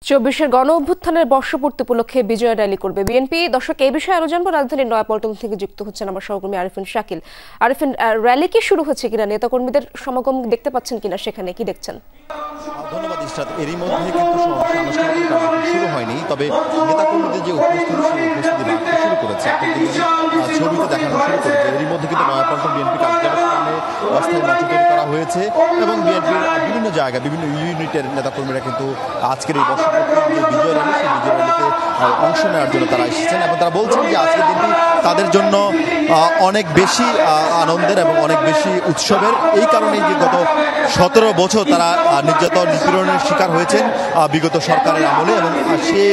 ২৪-এর গণ অভ্যুত্থানের বর্ষপূর্তি উপলক্ষে বিজয় র্যালি করবে বিএনপি। দর্শক, এই বিষয়ে আরো জানবো। রাজধানীর নয়াপল্টন থেকে যুক্ত হচ্ছেন আমার সহকর্মী আরিফিন শাকিল। আরিফিন, র্যালি কি শুরু হচ্ছে কিনা, নেতাকর্মীদের সমাগম দেখতে পাচ্ছেন কিনা, সেখানে কি দেখছেন? ধন্যবাদ ইশরাত। এরই মধ্যে কিন্তু আনুষ্ঠানিক কার্যক্রম শুরু হয়নি, তবে নেতাকর্মীদের যে উপস্থিতি সেই উপস্থিতি বাড়তে শুরু করেছে। ছবিতে দেখানো শুরু করেছে। এরই মধ্যে কিন্তু নয়াপল্টন বিএনপি কার্যালয়ের সামনে অস্থায়ী মঞ্চ তৈরি করা হয়েছে এবং বিএনপির বিভিন্ন জায়গায় বিভিন্ন ইউনিটের নেতাকর্মীরা কিন্তু আজকের এই বর্ষপূর্তির যে বিজয় র্যালি সেই বিজয় র্যালিতে অংশ নেওয়ার জন্য তারা এসেছেন এবং তারা বলছেন যে আজকের দিনটি তাদের জন্য অনেক বেশি আনন্দের এবং অনেক বেশি উৎসবের। এই কারণেই যে গত 17 বছর তারা নির্যাতন নিপীড়নের শিকার হয়েছেন বিগত সরকারের আমলে, এবং সেই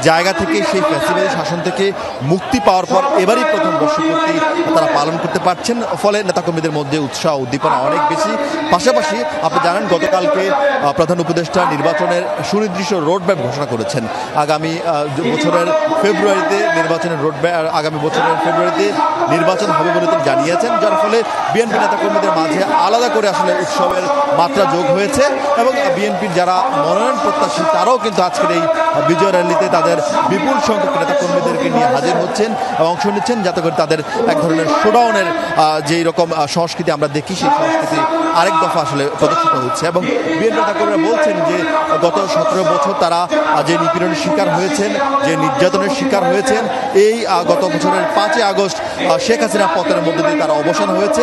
জায়গা থেকে সেই ফ্যাসিবাদী শাসন থেকে মুক্তি পাওয়ার পর এবারই প্রথম বর্ষপূর্তি তারা পালন করতে পারছেন। ফলে নেতাকর্মীদের মধ্যে উৎসাহ উদ্দীপনা অনেক বেশি। পাশাপাশি আপনি জানেন গতকালকে প্রধান উপদেষ্টা নির্বাচনের সুনির্দিষ্ট রোডম্যাপ ঘোষণা করেছেন। আগামী বছরের ফেব্রুয়ারিতে নির্বাচনের রোডম্যাপ, আগামী বছরের ফেব্রুয়ারিতে নির্বাচন হবে বলে তিনি জানিয়েছেন, যার ফলে বিএনপি নেতাকর্মীদের মাঝে আলাদা করে আসলে উৎসবের মাত্রা যোগ হয়েছে এবং বিএনপির যারা মনোনয়ন প্রত্যাশী তারাও কিন্তু আজকের এই বিজয় র্যালিতে তাদের বিপুল সংখ্যক নেতাকর্মীদেরকে নিয়ে হাজির হচ্ছেন এবং অংশ নিচ্ছেন, যাতে করে তাদের এক ধরনের শোডাউনের যেই রকম সংস্কৃতি আমরা দেখি সেই সংস্কৃতি আরেক দফা আসলে প্রদর্শিত হচ্ছে। এবং বিএনপি নেতাকর্মীরা বলছেন যে গত 17 বছর তারা যে নিপীড়নের শিকার হয়েছেন, যে নির্যাতনের শিকার হয়েছেন, এই গত বছরের 5ই আগস্ট শেখ হাসিনা পতনের মধ্য দিয়ে তারা অবসান হয়েছে।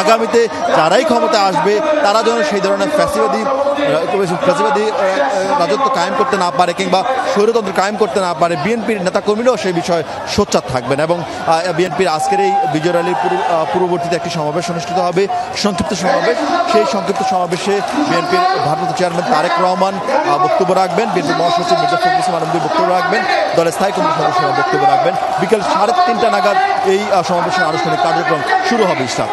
আগামীতে যারাই ক্ষমতা আসবে তারা যেন সেই ধরনের ফ্যাসিবাদী রাজত্ব কায়েম করতে না পারে কিংবা স্বৈরতন্ত্র কায়েম করতে না পারে, বিএনপির নেতাকর্মীরাও সেই বিষয়ে সোচ্চার থাকবেন। এবং বিএনপির আজকের এই বিজয় র্যালির পূর্ববর্তীতে একটি সমাবেশ অনুষ্ঠিত হবে, সংক্ষিপ্ত সমাবেশ। সেই সংক্ষিপ্ত সমাবেশে বিএনপির ভারপ্রাপ্ত চেয়ারম্যান তারেক রহমান বক্তব্য রাখবেন, বিএনপির মহাসচিব মির্জা ফখরুল ইসলাম আলমগীর বক্তব্য রাখবেন, দলের স্থায়ী কমিটির সদস্যরা বক্তব্য রাখবেন। বিকেল 3:30 নাগাদ এই সমাবেশের আনুষ্ঠানিক কার্যক্রম শুরু হবে। ইসলাম।